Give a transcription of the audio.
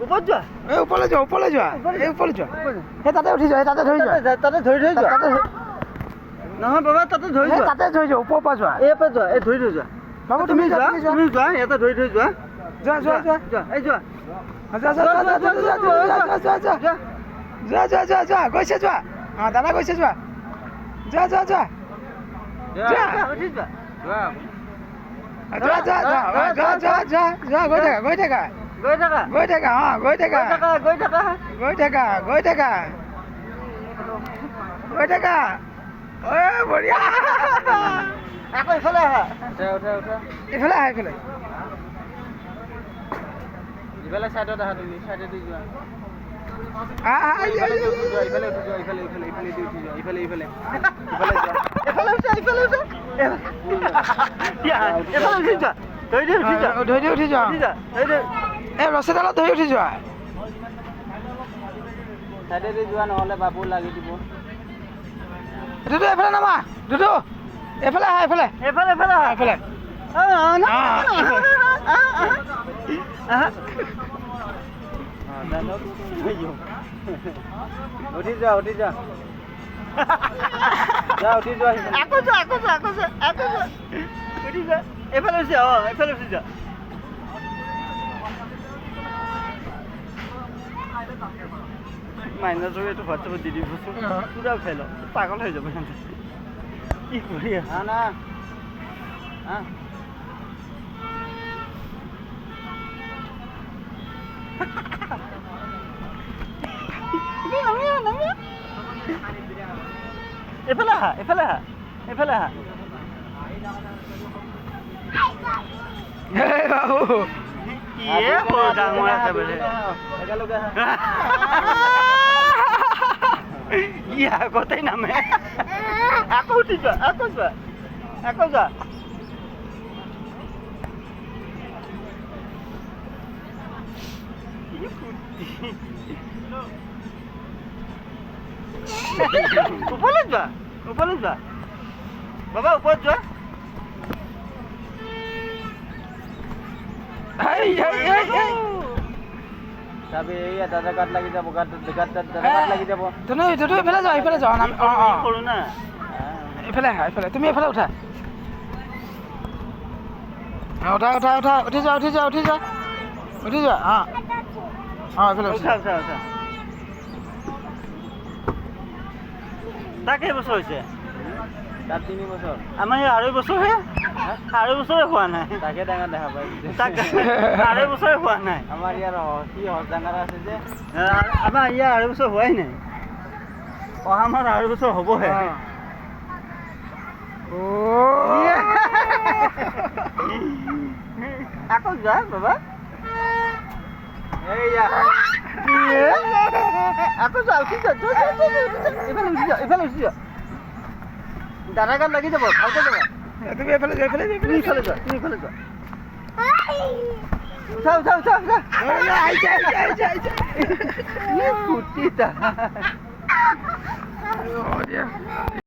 ওপৰত যোৱা এই ওপৰলৈ যোৱা এই ওপৰলৈ যোৱা সেই তাতে উঠি যোৱা সেই তাতে ধৰি যোৱা তাতে ধৰি যোৱা নহয় বাবা তাতে ধৰি যোৱা তাতে ধৰি যোৱা ওপৰৰ পৰা যোৱা এই পৰা যোৱা এই ধৰি যোৱা বাবু তুমি যোৱা ইয়াতে ধৰি যোৱা যোৱা যোৱা যোৱা যোৱা এই যোৱা যোৱা গৈছে যোৱা অঁ দাদা গৈছে যোৱা যোৱা যোৱা যোৱা উঠি যোৱা গৈ থাকা ঐ বঢ়িয়া আকৌ ইফালে আহা ইফালে আহা ইফালে ইফালে চাইডত আহা তুমি চাইডেদি যোৱা ধৰি উঠি যোৱা এই ৰছীডালত ধৰি উঠি যোৱা চাইডেদি যোৱা নহ'লে বাবু লাগি দিব দুটো এফালে নামা দুটো এফালে আহা এফালে এফালে উঠি যোৱা উঠি যোৱা উঠি যোৱা আকৌ যোৱা উঠি যোৱা এফালে উঠি যোৱা এফালে উঠি যোৱা মাইনাছৰ এইটো হোৱাটছএপত দি দিবচোন পুৰা উঠাই লওঁ পাগল হৈ যাব সিহঁতে কি কৰি আছা না এফালে আহা বাবু ডাঙৰ আছে বোলে আগতেই নামে আকৌ উঠি যোৱা আকৌ যোৱা ওপৰলৈ যোৱা বাবা ওপৰত যোৱা দাদা গাত লাগি যাব লাগি যাব ইফালে যোৱা ইফালে যোৱা কৰো না ইফালে আহা ইফালে তুমি এফালে উঠা উঠি যোৱা এইফালে উঠা তাক কেইবছৰ হৈছে তাত 3 বছৰ আমাৰ এই 2.5 বছৰহে 2.5 বছৰে হোৱা নাই তাকে ডাঙৰ দেখা পাই তাক 2.5 বছৰে হোৱা নাই আমাৰ ইয়াৰ কি ডাঙৰ আছে যে আমাৰ ইয়াৰ 2.5 বছৰ হোৱাই নাই অহা মাহত 2.5 বছৰ হ'বহে আকৌ যোৱা বাবা এইয়া আকৌ যোৱা উঠি যোৱা ইফালে উঠি যোৱা দাদা গাত লাগি যাব ভালকে যাবা তুমি এফালে যোৱা উঠা